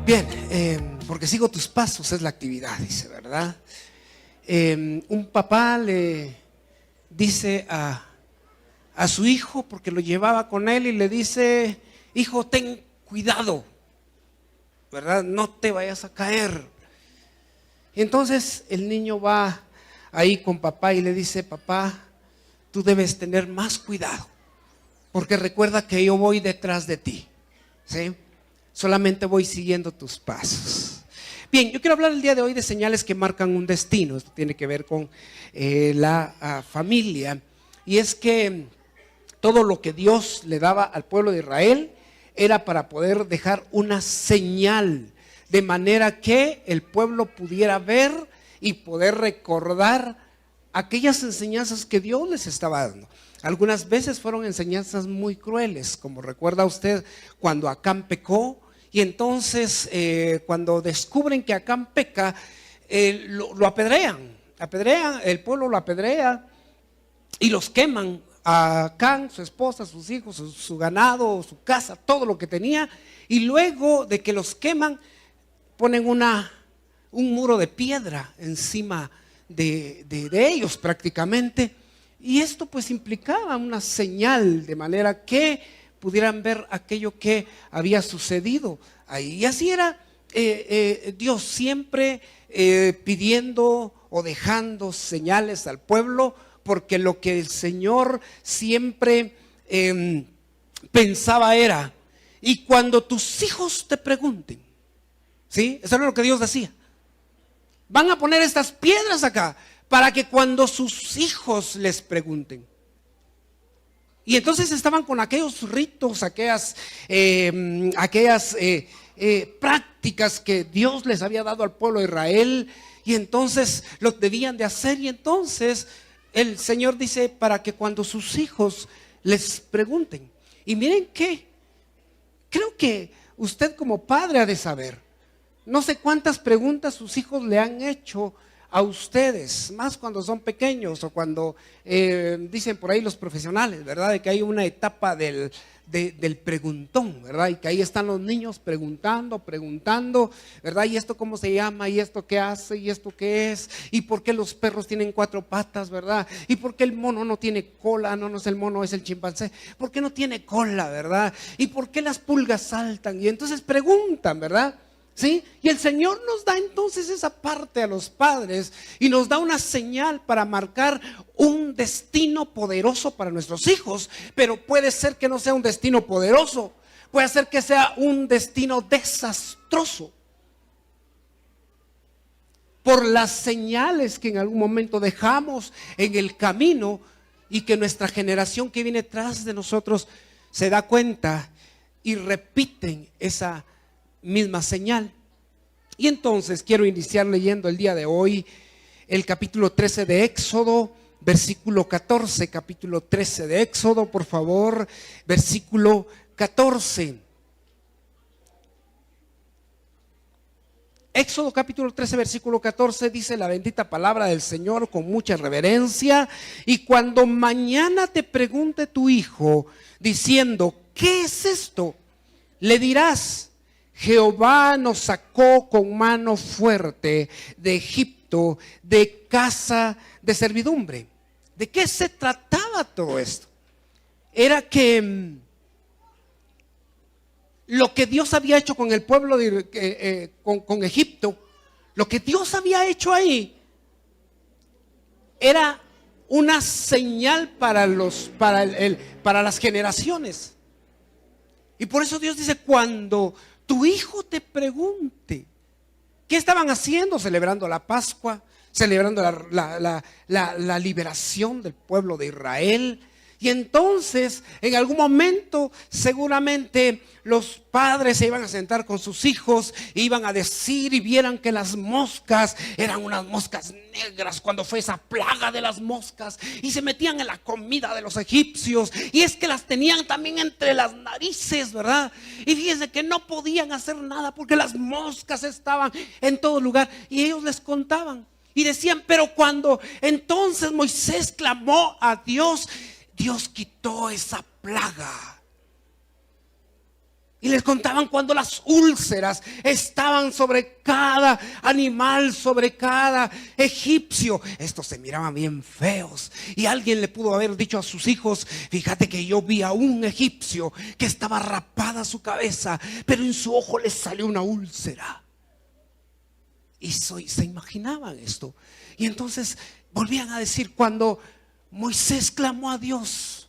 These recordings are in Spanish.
Bien, porque sigo tus pasos es la actividad, dice, ¿verdad? Un papá le dice a su hijo, porque lo llevaba con él, y le dice: hijo, ten cuidado, ¿verdad? No te vayas a caer. Y entonces el niño va ahí con papá y le dice: papá, tú debes tener más cuidado, porque recuerda que yo voy detrás de ti, ¿sí? Solamente voy siguiendo tus pasos. Bien, yo quiero hablar el día de hoy de señales que marcan un destino. Esto tiene que ver con la familia. Y es que todo lo que Dios le daba al pueblo de Israel era para poder dejar una señal, de manera que el pueblo pudiera ver y poder recordar aquellas enseñanzas que Dios les estaba dando. Algunas veces fueron enseñanzas muy crueles, como recuerda usted cuando Acán pecó. Y entonces cuando descubren que Acán peca, lo apedrean, el pueblo lo apedrea y los queman. A Acán, su esposa, sus hijos, su ganado, su casa, todo lo que tenía. Y luego de que los queman, ponen un muro de piedra encima de ellos prácticamente. Y esto pues implicaba una señal, de manera que pudieran ver aquello que había sucedido ahí. Y así era Dios siempre pidiendo o dejando señales al pueblo, porque lo que el Señor siempre pensaba era: y cuando tus hijos te pregunten, ¿sí? Eso era lo que Dios decía: van a poner estas piedras acá para que cuando sus hijos les pregunten. Y entonces estaban con aquellos ritos, aquellas prácticas que Dios les había dado al pueblo de Israel, y entonces lo debían de hacer. Y entonces el Señor dice: para que cuando sus hijos les pregunten. Y miren que creo que usted como padre ha de saber, no sé cuántas preguntas sus hijos le han hecho a ustedes, más cuando son pequeños o cuando dicen por ahí los profesionales, ¿verdad? De que hay una etapa del preguntón, ¿verdad? Y que ahí están los niños preguntando, ¿verdad? ¿Y esto cómo se llama? ¿Y esto qué hace? ¿Y esto qué es? ¿Y por qué los perros tienen 4 patas, verdad? ¿Y por qué el mono no tiene cola? No es el mono, es el chimpancé. ¿Por qué no tiene cola, verdad? ¿Y por qué las pulgas saltan? Y entonces preguntan, ¿verdad? ¿Sí? Y el Señor nos da entonces esa parte a los padres y nos da una señal para marcar un destino poderoso para nuestros hijos. Pero puede ser que no sea un destino poderoso, puede ser que sea un destino desastroso, por las señales que en algún momento dejamos en el camino, y que nuestra generación que viene tras de nosotros se da cuenta y repiten esa misma señal. Y entonces quiero iniciar leyendo el día de hoy el capítulo 13 de Éxodo, versículo 14. Capítulo 13 de Éxodo, por favor, versículo 14. Éxodo capítulo 13, versículo 14 dice la bendita palabra del Señor con mucha reverencia: y cuando mañana te pregunte tu hijo diciendo: ¿qué es esto?, le dirás: Jehová nos sacó con mano fuerte de Egipto, de casa de servidumbre. ¿De qué se trataba todo esto? Era que lo que Dios había hecho con el pueblo con Egipto, lo que Dios había hecho ahí, era una señal para las generaciones. Y por eso Dios dice: cuando tu hijo te pregunte. ¿Qué estaban haciendo? Celebrando la Pascua, celebrando la liberación del pueblo de Israel. Y entonces en algún momento seguramente los padres se iban a sentar con sus hijos e iban a decir, y vieran que las moscas eran unas moscas negras, cuando fue esa plaga de las moscas, y se metían en la comida de los egipcios, y es que las tenían también entre las narices, ¿verdad? Y fíjense que no podían hacer nada porque las moscas estaban en todo lugar. Y ellos les contaban y decían: pero cuando entonces Moisés clamó a Dios, Dios quitó esa plaga. Y les contaban cuando las úlceras estaban sobre cada animal, sobre cada egipcio. Estos se miraban bien feos. Y alguien le pudo haber dicho a sus hijos: fíjate que yo vi a un egipcio que estaba rapada su cabeza, pero en su ojo le salió una úlcera. Y se imaginaban esto. Y entonces volvían a decir: cuando Moisés clamó a Dios,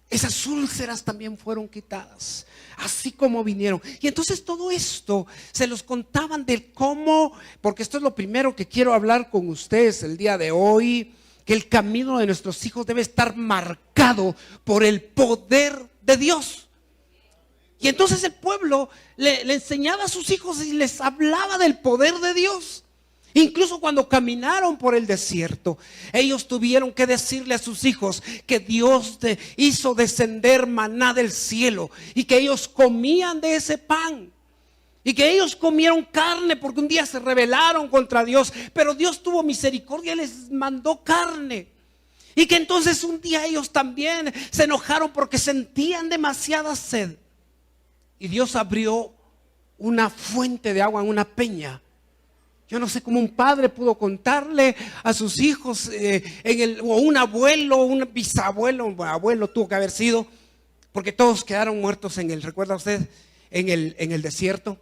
esas úlceras también fueron quitadas, así como vinieron. Y entonces todo esto se los contaban de cómo, porque esto es lo primero que quiero hablar con ustedes el día de hoy, que el camino de nuestros hijos debe estar marcado por el poder de Dios. Y entonces el pueblo le enseñaba a sus hijos y les hablaba del poder de Dios. Incluso cuando caminaron por el desierto, ellos tuvieron que decirle a sus hijos que Dios hizo descender maná del cielo y que ellos comían de ese pan. Y que ellos comieron carne porque un día se rebelaron contra Dios, pero Dios tuvo misericordia y les mandó carne. Y que entonces un día ellos también se enojaron porque sentían demasiada sed. Y Dios abrió una fuente de agua en una peña. Yo no sé cómo un padre pudo contarle a sus hijos, o un abuelo, un bisabuelo, un abuelo tuvo que haber sido, porque todos quedaron muertos ¿recuerda usted? En el desierto.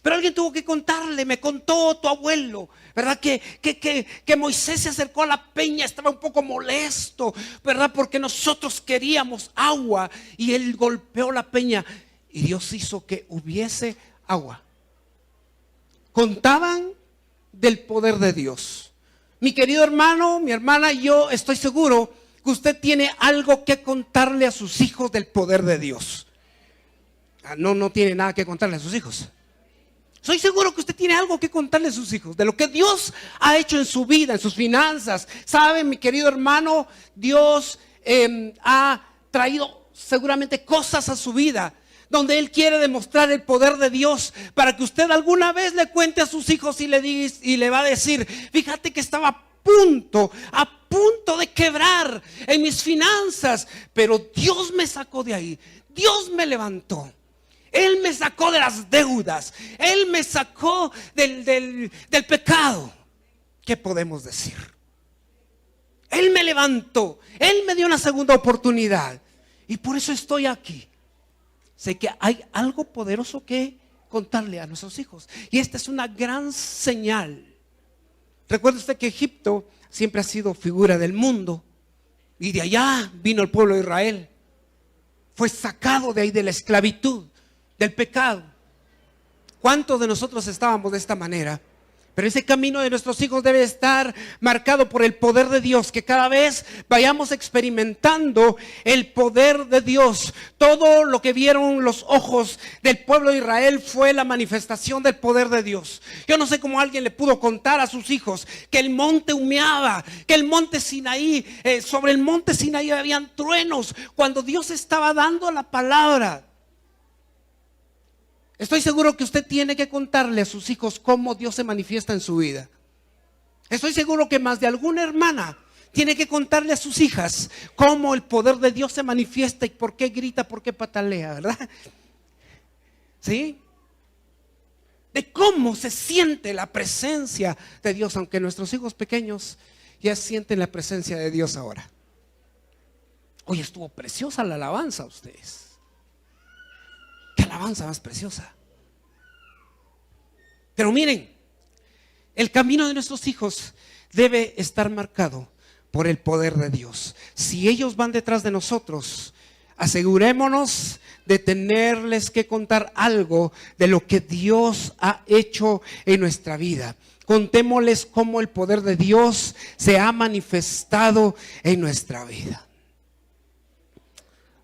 Pero alguien tuvo que contarle, me contó tu abuelo, ¿verdad? Que Moisés se acercó a la peña, estaba un poco molesto, ¿verdad? Porque nosotros queríamos agua y él golpeó la peña y Dios hizo que hubiese agua. Contaban del poder de Dios. Mi querido hermano, mi hermana, yo estoy seguro que usted tiene algo que contarle a sus hijos del poder de Dios. No tiene nada que contarle a sus hijos. Soy seguro que usted tiene algo que contarle a sus hijos de lo que Dios ha hecho en su vida, en sus finanzas. ¿Sabe, mi querido hermano? Dios ha traído seguramente cosas a su vida donde Él quiere demostrar el poder de Dios para que usted alguna vez le cuente a sus hijos y le va a decir: fíjate que estaba a punto de quebrar en mis finanzas, pero Dios me sacó de ahí, Dios me levantó. Él me sacó de las deudas, Él me sacó del pecado. ¿Qué podemos decir? Él me levantó, Él me dio una segunda oportunidad y por eso estoy aquí. Sé que hay algo poderoso que contarle a nuestros hijos. Y esta es una gran señal. Recuerde usted que Egipto siempre ha sido figura del mundo. Y de allá vino el pueblo de Israel. Fue sacado de ahí de la esclavitud, del pecado. ¿Cuántos de nosotros estábamos de esta manera? Pero ese camino de nuestros hijos debe estar marcado por el poder de Dios, que cada vez vayamos experimentando el poder de Dios. Todo lo que vieron los ojos del pueblo de Israel fue la manifestación del poder de Dios. Yo no sé cómo alguien le pudo contar a sus hijos que el monte humeaba, que el monte Sinaí, sobre el monte Sinaí habían truenos cuando Dios estaba dando la palabra. Estoy seguro que usted tiene que contarle a sus hijos cómo Dios se manifiesta en su vida. Estoy seguro que más de alguna hermana tiene que contarle a sus hijas cómo el poder de Dios se manifiesta y por qué grita, por qué patalea, ¿verdad? ¿Sí? De cómo se siente la presencia de Dios, aunque nuestros hijos pequeños ya sienten la presencia de Dios ahora. Hoy estuvo preciosa la alabanza a ustedes. Qué alabanza más preciosa. Pero miren, el camino de nuestros hijos debe estar marcado por el poder de Dios. Si ellos van detrás de nosotros, asegurémonos de tenerles que contar algo de lo que Dios ha hecho en nuestra vida. Contémosles cómo el poder de Dios se ha manifestado en nuestra vida.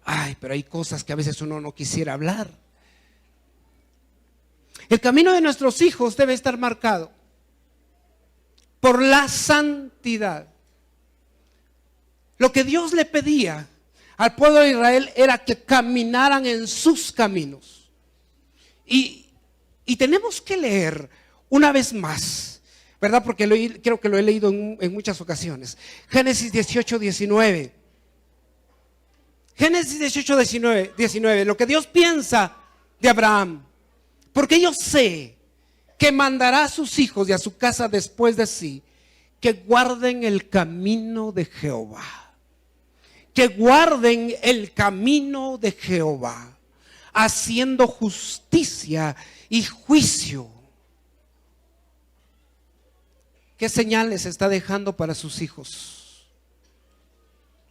Ay, pero hay cosas que a veces uno no quisiera hablar. El camino de nuestros hijos debe estar marcado por la santidad. Lo que Dios le pedía al pueblo de Israel era que caminaran en sus caminos. Y tenemos que leer una vez más, ¿verdad? Porque creo que lo he leído en muchas ocasiones. Génesis 18, 19. Génesis 18, 19. Lo que Dios piensa de Abraham, porque yo sé que mandará a sus hijos y a su casa después de sí, que guarden el camino de Jehová, que guarden el camino de Jehová, haciendo justicia y juicio. ¿Qué señales está dejando para sus hijos?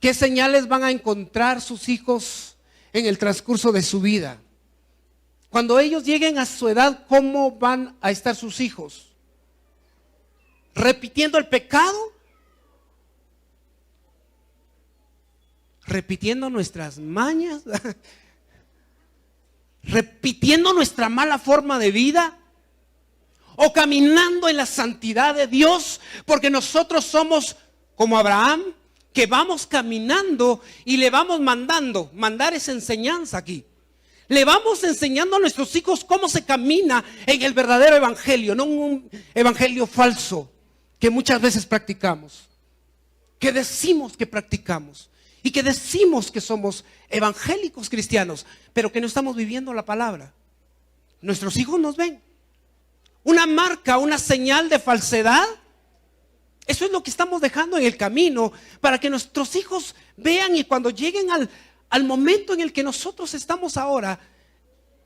¿Qué señales van a encontrar sus hijos en el transcurso de su vida? Cuando ellos lleguen a su edad, ¿cómo van a estar sus hijos? ¿Repitiendo el pecado? ¿Repitiendo nuestras mañas? ¿Repitiendo nuestra mala forma de vida? ¿O caminando en la santidad de Dios? Porque nosotros somos como Abraham, que vamos caminando y le vamos mandando. Mandar es enseñanza aquí. Le vamos enseñando a nuestros hijos cómo se camina en el verdadero evangelio, no un evangelio falso que muchas veces practicamos, que decimos que practicamos y que decimos que somos evangélicos cristianos, pero que no estamos viviendo la palabra. Nuestros hijos nos ven. Una marca, una señal de falsedad. Eso es lo que estamos dejando en el camino para que nuestros hijos vean, y cuando lleguen al momento en el que nosotros estamos ahora,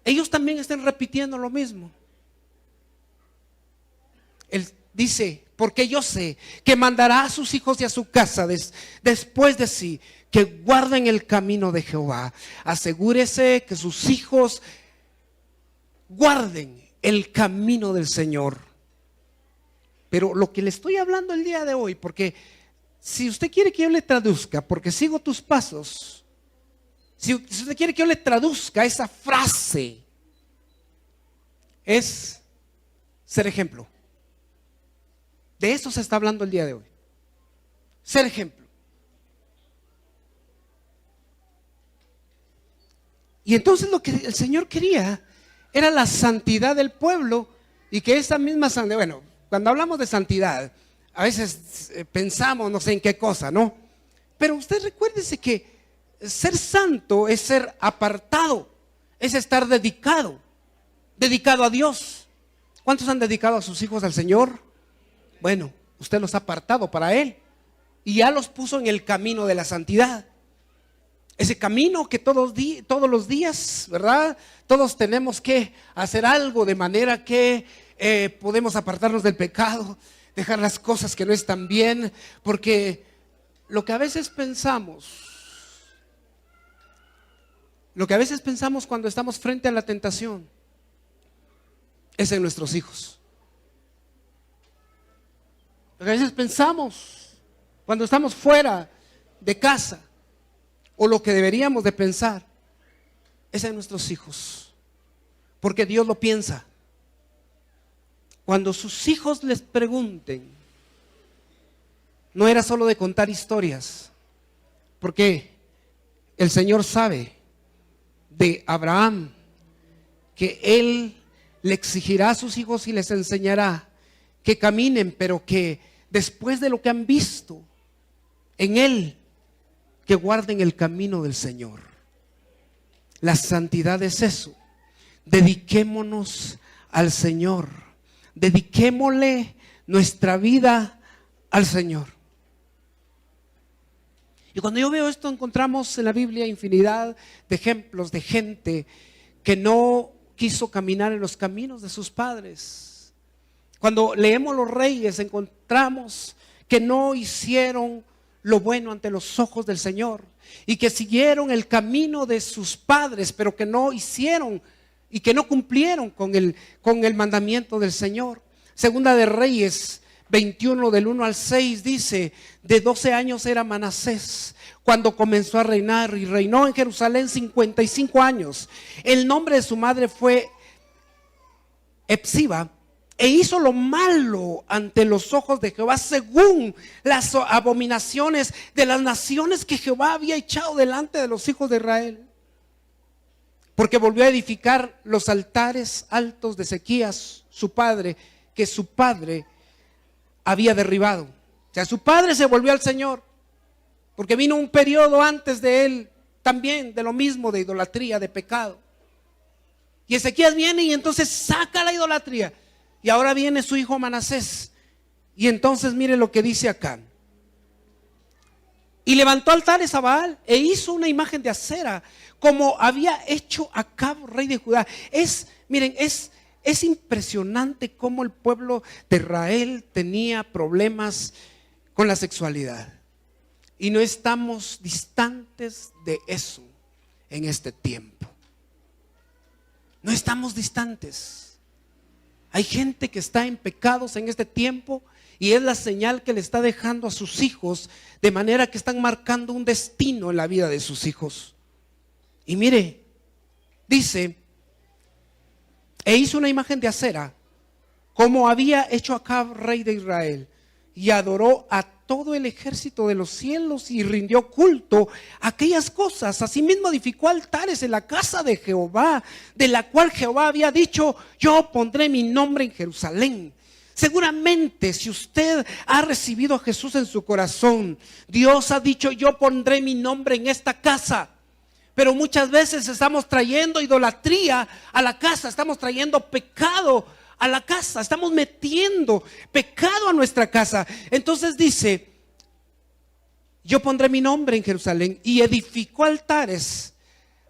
ellos también estén repitiendo lo mismo. Él dice, porque yo sé que mandará a sus hijos y a su casa después de sí, que guarden el camino de Jehová. Asegúrese que sus hijos guarden el camino del Señor. Pero lo que le estoy hablando el día de hoy, porque si usted quiere que yo le traduzca, porque sigo tus pasos, si usted quiere que yo le traduzca esa frase, es ser ejemplo. De eso se está hablando el día de hoy. Ser ejemplo. Y entonces lo que el Señor quería era la santidad del pueblo, y que esa misma santidad, bueno, cuando hablamos de santidad, a veces pensamos no sé en qué cosa, ¿no? Pero usted recuérdese que ser santo es ser apartado, es estar dedicado a Dios. ¿Cuántos han dedicado a sus hijos al Señor? Bueno, usted los ha apartado para Él y ya los puso en el camino de la santidad. Ese camino que todos los días, ¿verdad? Todos tenemos que hacer algo de manera que podemos apartarnos del pecado, dejar las cosas que no están bien, porque lo que a veces pensamos cuando estamos frente a la tentación es en nuestros hijos. Lo que a veces pensamos cuando estamos fuera de casa, o lo que deberíamos de pensar, es en nuestros hijos, porque Dios lo piensa. Cuando sus hijos les pregunten, no era solo de contar historias, porque el Señor sabe de Abraham que Él le exigirá a sus hijos y les enseñará que caminen, pero que después de lo que han visto en Él, que guarden el camino del Señor. La santidad es eso. Dediquémonos al Señor. Dediquémosle nuestra vida al Señor. Y cuando yo veo esto, encontramos en la Biblia infinidad de ejemplos de gente que no quiso caminar en los caminos de sus padres. Cuando leemos los reyes, encontramos que no hicieron lo bueno ante los ojos del Señor, y que siguieron el camino de sus padres, pero que no hicieron y que no cumplieron con el mandamiento del Señor. Segunda de Reyes 21 del 1 al 6 dice: de 12 años era Manasés cuando comenzó a reinar, y reinó en Jerusalén 55 años. El nombre de su madre fue Epsiba, e hizo lo malo ante los ojos de Jehová, según las abominaciones de las naciones que Jehová había echado delante de los hijos de Israel. Porque volvió a edificar los altares altos de Ezequías, su padre, que su padre había derribado. O sea, su padre se volvió al Señor, porque vino un periodo antes de él también de lo mismo, de idolatría, de pecado. Y Ezequías viene y entonces saca la idolatría. Y ahora viene su hijo Manasés. Y entonces mire lo que dice acá. Y levantó altares a Baal e hizo una imagen de acera, como había hecho Acab, rey de Judá. Miren, es impresionante cómo el pueblo de Israel tenía problemas con la sexualidad. Y no estamos distantes de eso en este tiempo. No estamos distantes. Hay gente que está en pecados en este tiempo y es la señal que le está dejando a sus hijos, de manera que están marcando un destino en la vida de sus hijos. Y mire, dice, e hizo una imagen de acera, como había hecho Acab, rey de Israel, y adoró a todo el ejército de los cielos y rindió culto a aquellas cosas. Asimismo edificó altares en la casa de Jehová, de la cual Jehová había dicho: yo pondré mi nombre en Jerusalén. Seguramente si usted ha recibido a Jesús en su corazón, Dios ha dicho: yo pondré mi nombre en esta casa. Pero muchas veces estamos trayendo idolatría a la casa, estamos trayendo pecado a la casa, estamos metiendo pecado a nuestra casa. Entonces dice: yo pondré mi nombre en Jerusalén, y edificó altares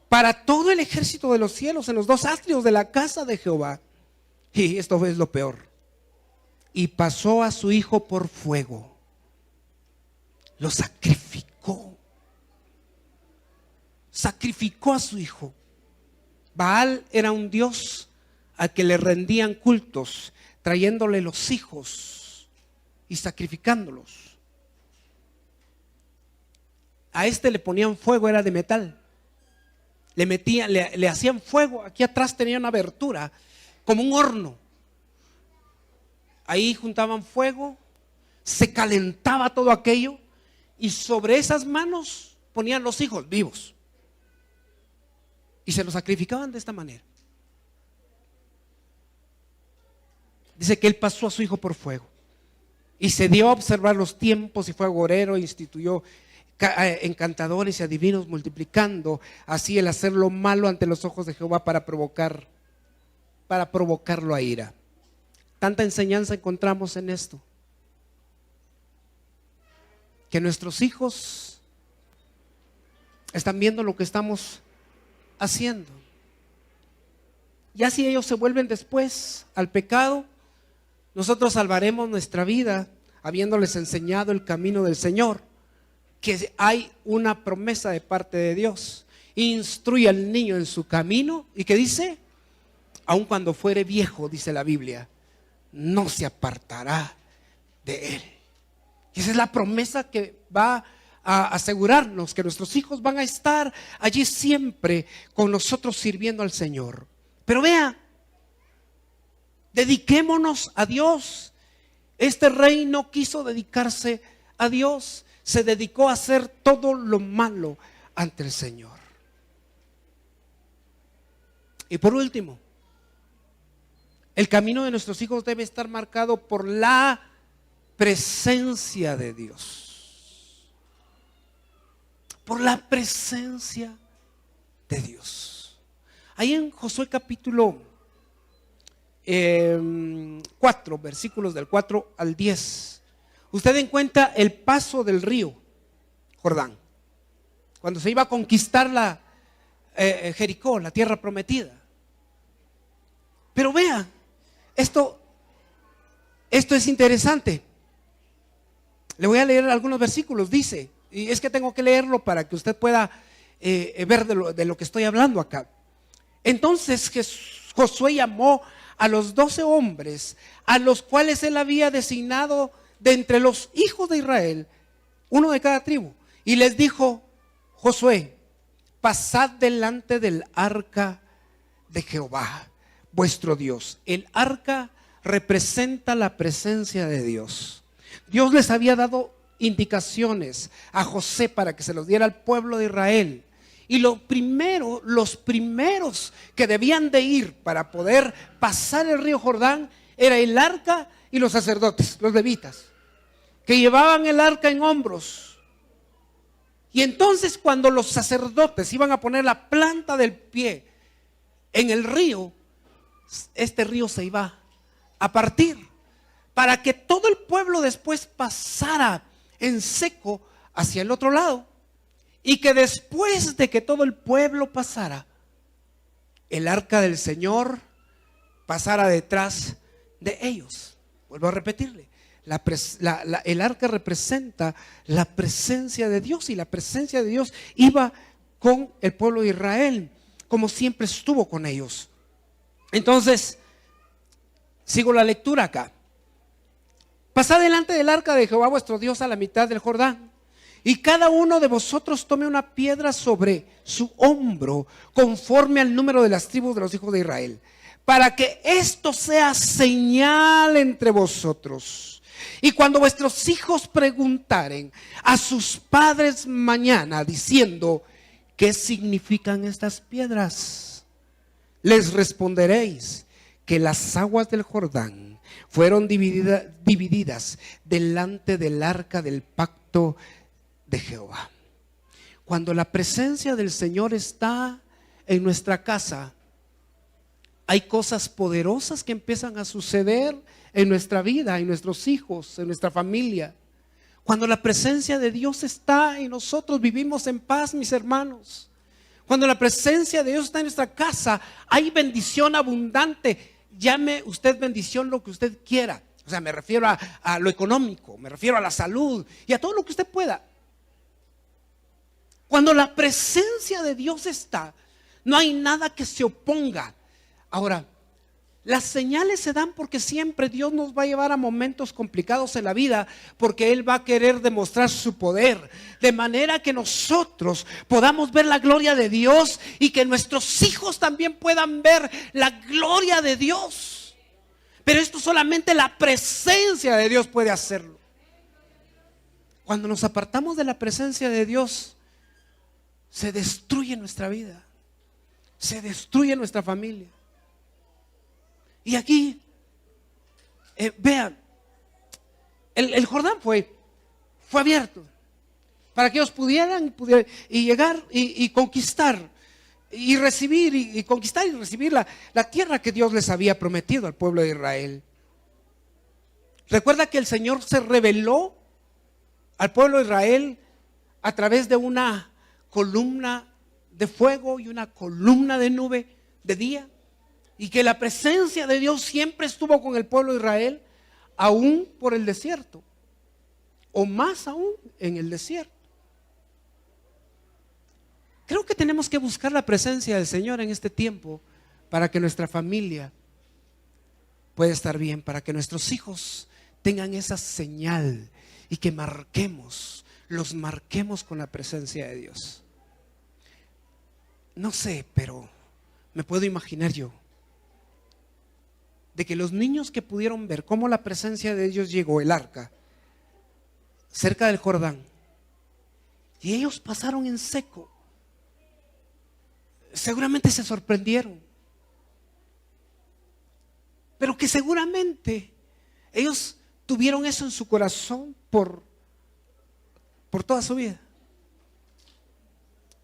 para todo el ejército de los cielos en los dos atrios de la casa de Jehová. Y esto es lo peor: y pasó a su hijo por fuego, lo sacrificó a su hijo. Baal era un dios al que le rendían cultos, trayéndole los hijos y sacrificándolos. A este le ponían fuego, era de metal. Le hacían fuego. Aquí atrás tenía una abertura como un horno. Ahí juntaban fuego, se calentaba todo aquello, y sobre esas manos ponían los hijos vivos y se los sacrificaban de esta manera. Dice que él pasó a su hijo por fuego y se dio a observar los tiempos, y fue agorero, e instituyó encantadores y adivinos, multiplicando así el hacer lo malo ante los ojos de Jehová para provocarlo a ira. Tanta enseñanza encontramos en esto, que nuestros hijos están viendo lo que estamos haciendo. Ya si ellos se vuelven después al pecado, nosotros salvaremos nuestra vida habiéndoles enseñado el camino del Señor, que hay una promesa de parte de Dios: instruye al niño en su camino, y que dice, aun cuando fuere viejo, dice la Biblia, no se apartará de él. Y esa es la promesa que va a asegurarnos que nuestros hijos van a estar allí siempre con nosotros sirviendo al Señor. Pero vea, dediquémonos a Dios. Este rey no quiso dedicarse a Dios, se dedicó a hacer todo lo malo ante el Señor. Y por último, el camino de nuestros hijos debe estar marcado por la presencia de Dios. Por la presencia de Dios. Ahí en Josué capítulo 4, versículos del 4 al 10, usted encuentra el paso del río Jordán, cuando se iba a conquistar Jericó, la tierra prometida. Pero vea, esto es interesante. Le voy a leer algunos versículos. Dice, y es que tengo que leerlo para que usted pueda ver de lo que estoy hablando acá. Entonces Josué llamó a los 12 hombres, a los cuales él había designado de entre los hijos de Israel, uno de cada tribu, y les dijo: Josué, pasad delante del arca de Jehová, vuestro Dios. El arca representa la presencia de Dios. Dios les había dado indicaciones a José para que se los diera al pueblo de Israel. Y los primeros que debían de ir para poder pasar el río Jordán era el arca y los sacerdotes, los levitas, que llevaban el arca en hombros. Y entonces cuando los sacerdotes iban a poner la planta del pie en el río, este río se iba a partir para que todo el pueblo después pasara en seco hacia el otro lado, y que después de que todo el pueblo pasara, el arca del Señor pasara detrás de ellos. Vuelvo a repetirle, el arca representa la presencia de Dios, y la presencia de Dios iba con el pueblo de Israel, como siempre estuvo con ellos. Entonces, sigo la lectura acá. Pasad delante del arca de Jehová vuestro Dios a la mitad del Jordán, y cada uno de vosotros tome una piedra sobre su hombro, conforme al número de las tribus de los hijos de Israel, para que esto sea señal entre vosotros. Y cuando vuestros hijos preguntaren a sus padres mañana, diciendo: ¿qué significan estas piedras?, les responderéis que las aguas del Jordán fueron divididas delante del arca del pacto de Jehová. Cuando la presencia del Señor está en nuestra casa, hay cosas poderosas que empiezan a suceder en nuestra vida, en nuestros hijos, en nuestra familia. Cuando la presencia de Dios está en nosotros, vivimos en paz, mis hermanos. Cuando la presencia de Dios está en nuestra casa, hay bendición abundante. Llame usted bendición lo que usted quiera. O sea, me refiero a lo económico, me refiero a la salud y a todo lo que usted pueda. Cuando la presencia de Dios está, no hay nada que se oponga. Ahora, las señales se dan porque siempre Dios nos va a llevar a momentos complicados en la vida, porque Él va a querer demostrar su poder, de manera que nosotros podamos ver la gloria de Dios y que nuestros hijos también puedan ver la gloria de Dios. Pero esto solamente la presencia de Dios puede hacerlo. Cuando nos apartamos de la presencia de Dios, se destruye nuestra vida, se destruye nuestra familia. Y aquí, vean, el Jordán fue abierto para que ellos pudieran y llegar y conquistar y recibir y conquistar y recibir la tierra que Dios les había prometido al pueblo de Israel. Recuerda que el Señor se reveló al pueblo de Israel a través de una columna de fuego y una columna de nube de día, y que la presencia de Dios siempre estuvo con el pueblo de Israel, aún por el desierto, o más aún en el desierto. Creo que tenemos que buscar la presencia del Señor en este tiempo para que nuestra familia pueda estar bien, para que nuestros hijos tengan esa señal y que los marquemos con la presencia de Dios. No sé, pero me puedo imaginar yo de que los niños que pudieron ver cómo la presencia de Dios llegó, el arca, cerca del Jordán, y ellos pasaron en seco, seguramente se sorprendieron, pero que seguramente ellos tuvieron eso en su corazón por toda su vida,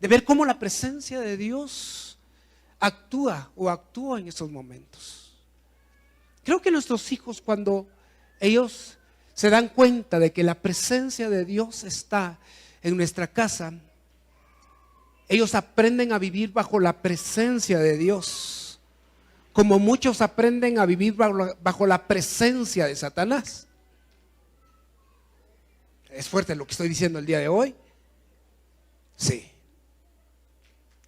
de ver cómo la presencia de Dios actúa en esos momentos. Creo que nuestros hijos, cuando ellos se dan cuenta de que la presencia de Dios está en nuestra casa, ellos aprenden a vivir bajo la presencia de Dios, como muchos aprenden a vivir bajo la presencia de Satanás. ¿Es fuerte lo que estoy diciendo el día de hoy? Sí.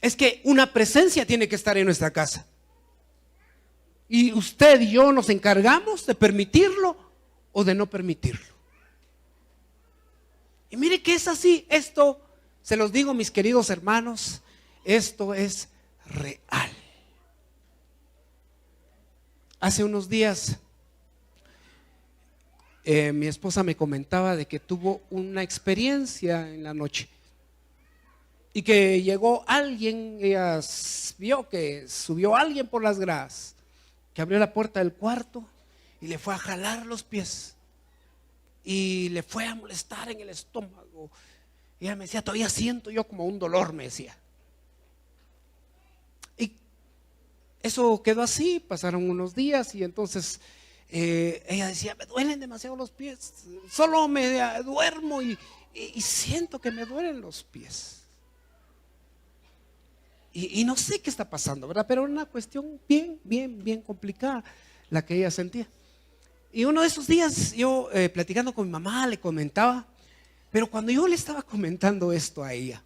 Es que una presencia tiene que estar en nuestra casa. Y usted y yo nos encargamos de permitirlo o de no permitirlo. Y mire que es así. Esto, se los digo, mis queridos hermanos, esto es real. Hace unos días mi esposa me comentaba de que tuvo una experiencia en la noche y que llegó alguien. Ella vio que subió alguien por las gradas, que abrió la puerta del cuarto y le fue a jalar los pies y le fue a molestar en el estómago. Y ella me decía: todavía siento yo como un dolor, me decía. Y eso quedó así, pasaron unos días y entonces ella decía, me duelen demasiado los pies, solo me duermo y siento que me duelen los pies. Y no sé qué está pasando, ¿verdad? Pero era una cuestión bien complicada la que ella sentía. Y uno de esos días yo platicando con mi mamá le comentaba, pero cuando yo le estaba comentando esto a ella,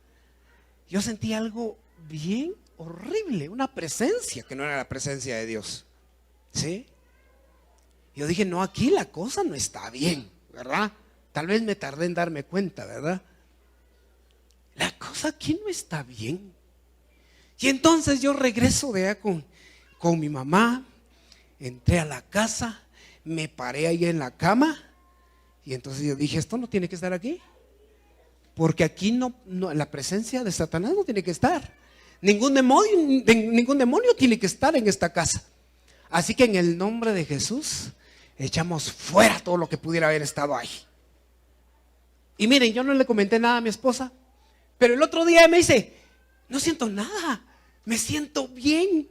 yo sentí algo bien horrible, una presencia que no era la presencia de Dios. ¿Sí? Yo dije, no, aquí la cosa no está bien, ¿verdad? Tal vez me tardé en darme cuenta, ¿verdad? La cosa aquí no está bien. Y entonces yo regreso de allá con mi mamá, entré a la casa, me paré ahí en la cama y entonces yo dije, esto no tiene que estar aquí, porque aquí no la presencia de Satanás no tiene que estar. Ningún demonio tiene que estar en esta casa. Así que en el nombre de Jesús echamos fuera todo lo que pudiera haber estado ahí. Y miren, yo no le comenté nada a mi esposa, pero el otro día me dice, no siento nada, me siento bien.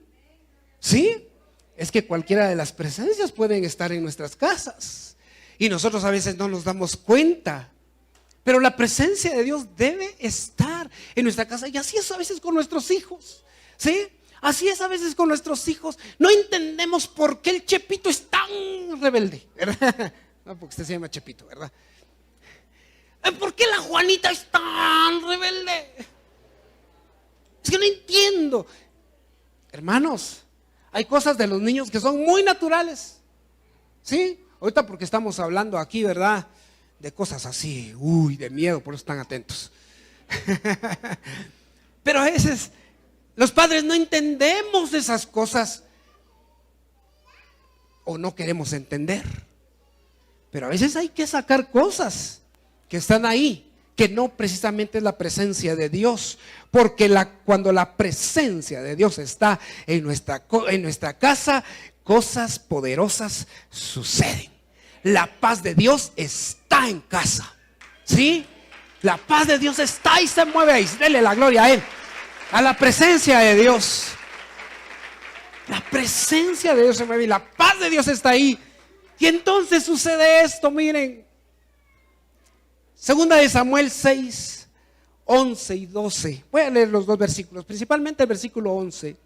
¿Sí? Es que cualquiera de las presencias pueden estar en nuestras casas y nosotros a veces no nos damos cuenta. Pero la presencia de Dios debe estar en nuestra casa. Y así es a veces con nuestros hijos. ¿Sí? Así es a veces con nuestros hijos. No entendemos por qué el Chepito es tan rebelde, ¿verdad? No, porque usted se llama Chepito, ¿verdad? ¿Por qué la Juanita es tan rebelde? Es que no entiendo. Hermanos, hay cosas de los niños que son muy naturales. ¿Sí? Ahorita porque estamos hablando aquí, ¿verdad? De cosas así, de miedo, por eso están atentos. Pero a veces los padres no entendemos esas cosas o no queremos entender. Pero a veces hay que sacar cosas que están ahí, que no precisamente es la presencia de Dios, porque cuando la presencia de Dios está en nuestra casa, cosas poderosas suceden. La paz de Dios está en casa. ¿Sí? La paz de Dios está y se mueve ahí. Dele la gloria a Él, a la presencia de Dios. La presencia de Dios se mueve y la paz de Dios está ahí. Y entonces sucede esto, miren. Segunda de Samuel 6, 11 y 12. Voy a leer los dos versículos, principalmente el versículo 11.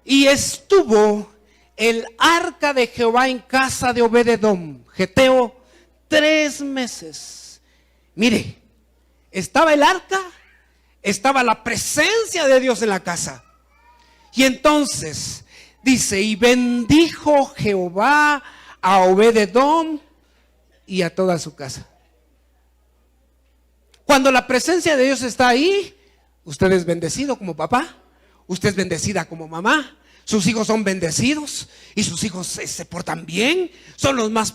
Y estuvo el arca de Jehová en casa de Obed-edom, geteo, 3 meses. Mire, estaba el arca, estaba la presencia de Dios en la casa. Y entonces dice, y bendijo Jehová a Obed-edom y a toda su casa. Cuando la presencia de Dios está ahí, usted es bendecido como papá, usted es bendecida como mamá. Sus hijos son bendecidos y sus hijos se portan bien, son los más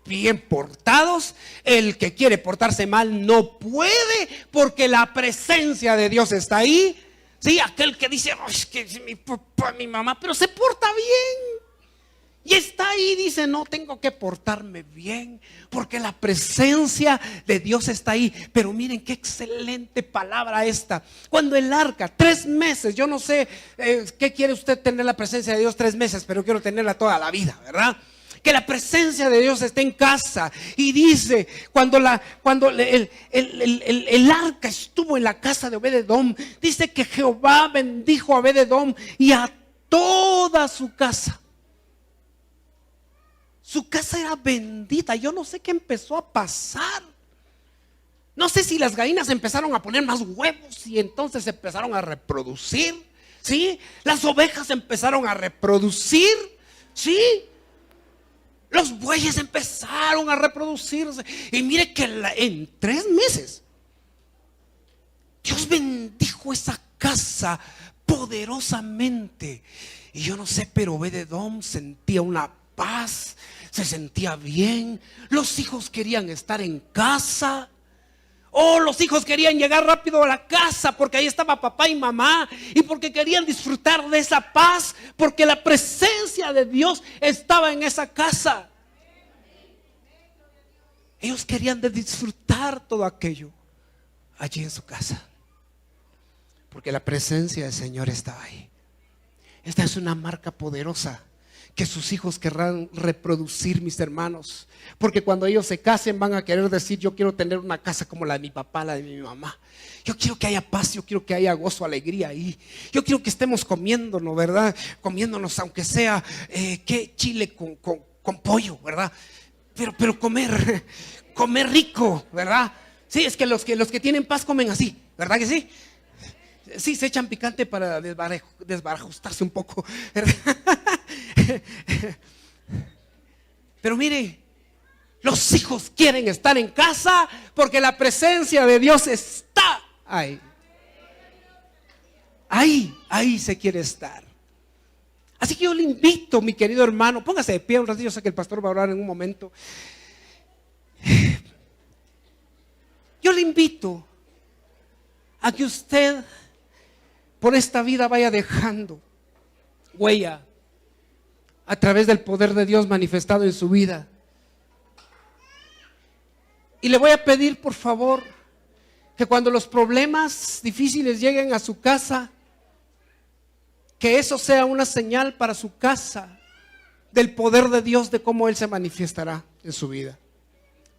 bien portados. El que quiere portarse mal no puede porque la presencia de Dios está ahí. Sí, aquel que dice, es que mi papá, mi mamá, pero se porta bien. Y está ahí, dice, no tengo que portarme bien porque la presencia de Dios está ahí. Pero miren qué excelente palabra esta. Cuando el arca, 3 meses, yo no sé qué quiere usted tener la presencia de Dios 3 meses, pero quiero tenerla toda la vida, ¿verdad? Que la presencia de Dios esté en casa. Y dice, cuando el arca estuvo en la casa de Obed-edom, dice que Jehová bendijo a Obed-edom y a toda su casa. Su casa era bendita. Yo no sé qué empezó a pasar. No sé si las gallinas empezaron a poner más huevos y entonces empezaron a reproducir. ¿Sí? Las ovejas empezaron a reproducir. ¿Sí? Los bueyes empezaron a reproducirse. Y mire que en 3 meses Dios bendijo esa casa poderosamente. Y yo no sé, pero Obed-edom sentía una paz, se sentía bien. Los hijos querían estar en casa. Los hijos querían llegar rápido a la casa porque ahí estaba papá y mamá, y porque querían disfrutar de esa paz, porque la presencia de Dios estaba en esa casa. Ellos querían disfrutar todo aquello allí en su casa, porque la presencia del Señor estaba ahí. Esta es una marca poderosa que sus hijos querrán reproducir, mis hermanos. Porque cuando ellos se casen van a querer decir: yo quiero tener una casa como la de mi papá, la de mi mamá. Yo quiero que haya paz, yo quiero que haya gozo, alegría ahí. Yo quiero que estemos comiéndonos, ¿verdad? Comiéndonos aunque sea chile con pollo, ¿verdad? Pero comer rico, ¿verdad? Sí, es que los que tienen paz comen así, ¿verdad que sí? Sí, se echan picante para desbarajustarse un poco, ¿verdad? Pero mire, los hijos quieren estar en casa porque la presencia de Dios está ahí. Ahí se quiere estar. Así que yo le invito, mi querido hermano, póngase de pie un ratito, yo sé que el pastor va a orar en un momento. Yo le invito a que usted por esta vida vaya dejando huella a través del poder de Dios manifestado en su vida. Y le voy a pedir, por favor, que cuando los problemas difíciles lleguen a su casa, que eso sea una señal para su casa del poder de Dios, de cómo Él se manifestará en su vida.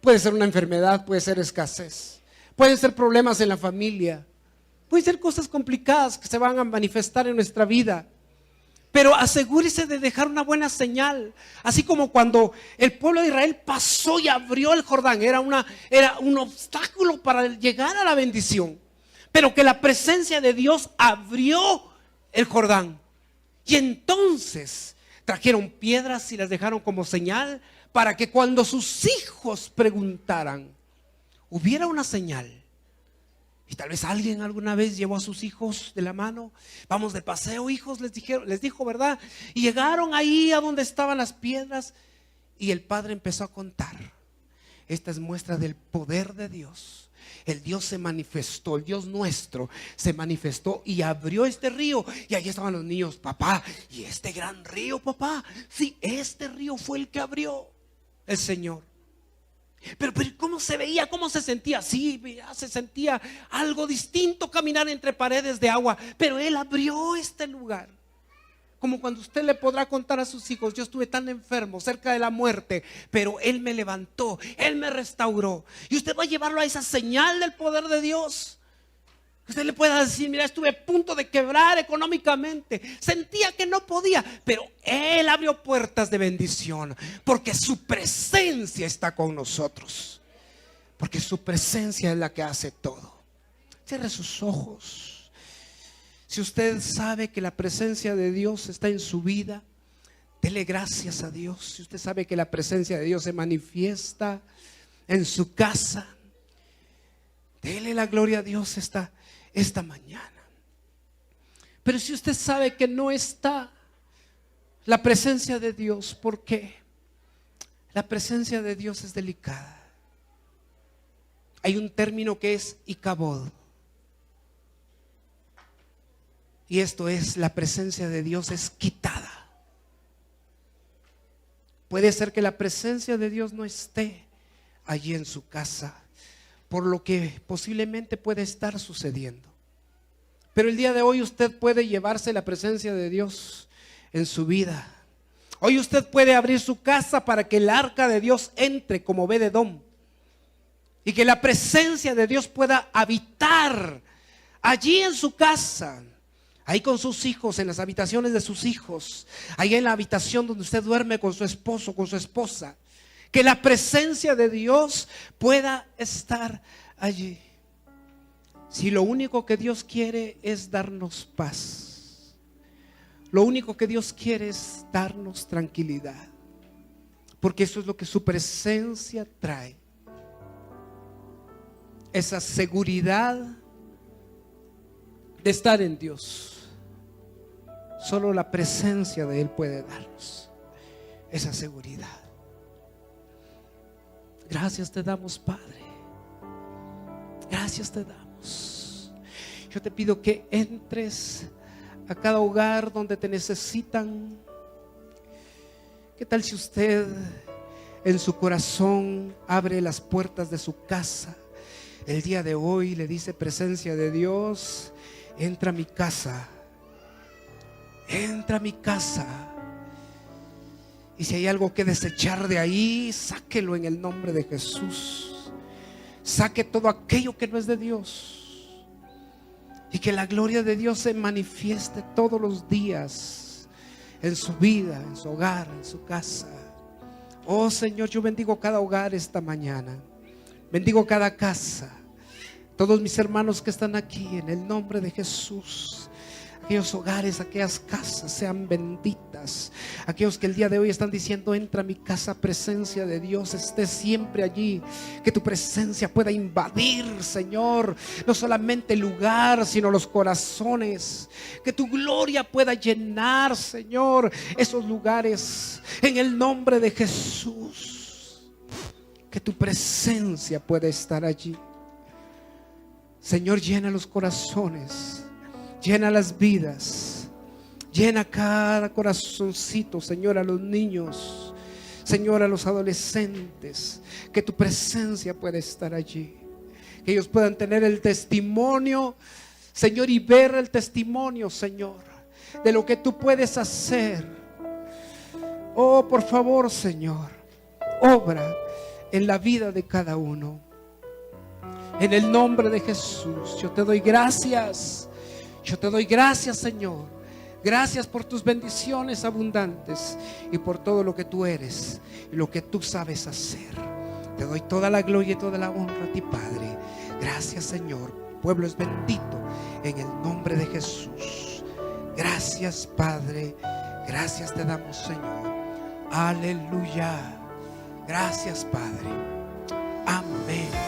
Puede ser una enfermedad, puede ser escasez, pueden ser problemas en la familia, pueden ser cosas complicadas que se van a manifestar en nuestra vida. Pero asegúrese de dejar una buena señal. Así como cuando el pueblo de Israel pasó y abrió el Jordán, era un obstáculo para llegar a la bendición. Pero que la presencia de Dios abrió el Jordán. Y entonces trajeron piedras y las dejaron como señal para que cuando sus hijos preguntaran, hubiera una señal. Y tal vez alguien alguna vez llevó a sus hijos de la mano: vamos de paseo, hijos, les dijo, ¿verdad? Y llegaron ahí a donde estaban las piedras y el padre empezó a contar. Esta es muestra del poder de Dios. El Dios se manifestó, el Dios nuestro se manifestó y abrió este río. Y ahí estaban los niños: papá, ¿y este gran río, papá? Sí, este río fue el que abrió el Señor. Pero ¿cómo se veía? ¿Cómo se sentía? Sí, se sentía algo distinto caminar entre paredes de agua. Pero Él abrió este lugar. Como cuando usted le podrá contar a sus hijos: yo estuve tan enfermo, cerca de la muerte, pero Él me levantó, Él me restauró. Y usted va a llevarlo a esa señal del poder de Dios. Usted le pueda decir: mira, estuve a punto de quebrar económicamente, sentía que no podía, pero Él abrió puertas de bendición, porque su presencia está con nosotros, porque su presencia es la que hace todo. Cierre sus ojos. Si usted sabe que la presencia de Dios está en su vida, dele gracias a Dios. Si usted sabe que la presencia de Dios se manifiesta en su casa, dele la gloria a Dios esta mañana. Pero si usted sabe que no está la presencia de Dios, ¿por qué? La presencia de Dios es delicada. Hay un término que es ikabod, y esto es: la presencia de Dios es quitada. Puede ser que la presencia de Dios no esté allí en su casa, por lo que posiblemente puede estar sucediendo. Pero el día de hoy usted puede llevarse la presencia de Dios en su vida. Hoy usted puede abrir su casa para que el arca de Dios entre como Obed-Edom, y que la presencia de Dios pueda habitar allí en su casa, ahí con sus hijos, en las habitaciones de sus hijos, ahí en la habitación donde usted duerme con su esposo, con su esposa. Que la presencia de Dios pueda estar allí. Si lo único que Dios quiere es darnos paz, lo único que Dios quiere es darnos tranquilidad, porque eso es lo que su presencia trae. Esa seguridad de estar en Dios. Solo la presencia de Él puede darnos esa seguridad. Gracias te damos, Padre. Gracias te damos. Yo te pido que entres a cada hogar donde te necesitan. ¿Qué tal si usted en su corazón abre las puertas de su casa el día de hoy y le dice: presencia de Dios, entra a mi casa, entra a mi casa. Y si hay algo que desechar de ahí, sáquelo en el nombre de Jesús. Saque todo aquello que no es de Dios. Y que la gloria de Dios se manifieste todos los días en su vida, en su hogar, en su casa. Oh Señor, yo bendigo cada hogar esta mañana. Bendigo cada casa. Todos mis hermanos que están aquí, en el nombre de Jesús. Aquellos hogares, aquellas casas sean benditas. Aquellos que el día de hoy están diciendo: entra a mi casa, presencia de Dios esté siempre allí. Que tu presencia pueda invadir, Señor, no solamente el lugar, sino los corazones. Que tu gloria pueda llenar, Señor, esos lugares, en el nombre de Jesús. Que tu presencia pueda estar allí. Señor, llena los corazones. Llena las vidas, llena cada corazoncito, Señor, a los niños, Señor, a los adolescentes. Que tu presencia pueda estar allí. Que ellos puedan tener el testimonio, Señor, y ver el testimonio, Señor, de lo que tú puedes hacer. Oh, por favor, Señor, obra en la vida de cada uno. En el nombre de Jesús, yo te doy gracias. Yo te doy gracias, Señor. Gracias por tus bendiciones abundantes y por todo lo que tú eres y lo que tú sabes hacer. Te doy toda la gloria y toda la honra a ti, Padre. Gracias, Señor. Pueblo es bendito en el nombre de Jesús. Gracias, Padre. Gracias te damos, Señor. Aleluya. Gracias, Padre. Amén.